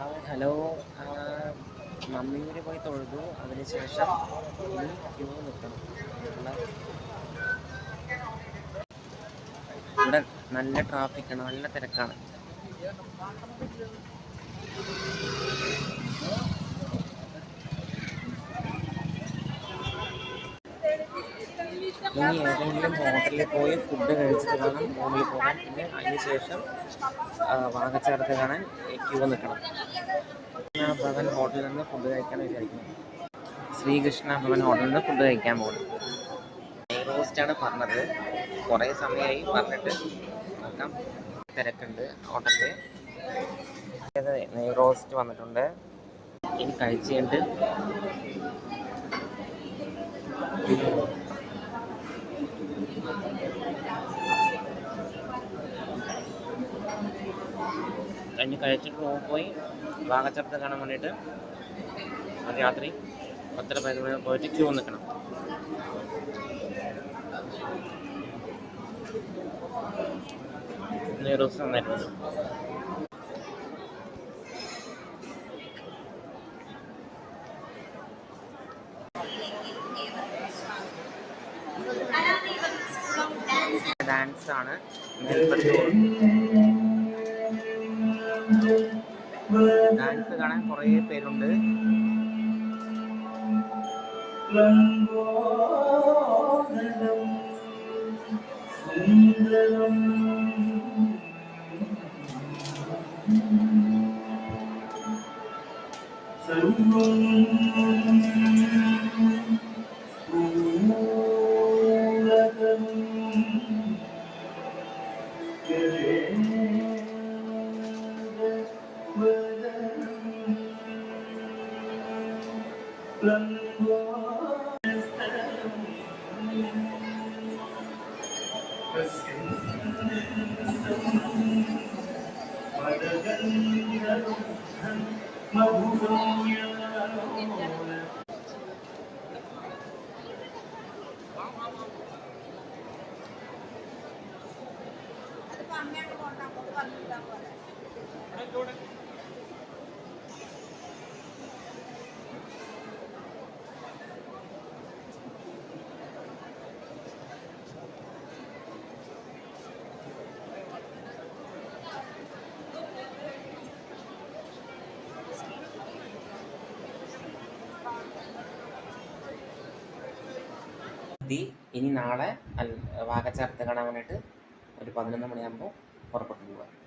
Hello. Mammiyur പോയി തൊഴുതു. അതിനുശേഷം ഇനി ക്യൂ നിൽക്കണം. ഇവിടെ നല്ല ട്രാഫിക്കാണ്, നല്ല തിരക്കാണ്. ഇനി ഏതെങ്കിലും ഹോട്ടലിൽ പോയി ഫുഡ് കഴിച്ചിട്ട് വേണം റൂമിൽ പോകാൻ. പിന്നെ അതിനുശേഷം വാകച്ചാർത്ത് കാണാൻ ക്യൂ നിൽക്കണം. ഭവൻ ഹോട്ടലിൽ നിന്ന് ഫുഡ് കഴിക്കാൻ വിചാരിക്കുന്നു. ശ്രീകൃഷ്ണ ഭവൻ ഹോട്ടലിൽ നിന്ന് ഫുഡ് കഴിക്കാൻ പോകുന്നു. നെയ് റോസ്റ്റാണ് പറഞ്ഞത്. കുറേ സമയമായി പറഞ്ഞിട്ട്. നോക്കാം. തിരക്കുണ്ട് ഹോട്ടലിൽ. നെയ് റോസ്റ്റ് വന്നിട്ടുണ്ട്. ഇനി കഴിച്ച് കഴിഞ്ഞിട്ട് കഴിച്ചിട്ട് റൂമിൽ പോയി വാകച്ചാർത്ത് കാണാൻ വേണ്ടിയിട്ട് രാത്രി 10-11 പോയിട്ട് ക്യൂ നിൽക്കണം. നെയ് റോസ്റ്റ് നന്നായിട്ടുണ്ട്. ഡാൻസാണ്. ഡാൻസ് കാണാൻ കുറേ പേരുണ്ട്. ഇനി നാളെ വാകച്ചാർത്ത് കാണാൻ വേണ്ടിയിട്ട് ഒരു 11 മണിയാകുമ്പോൾ പുറപ്പെട്ടു പോവുക.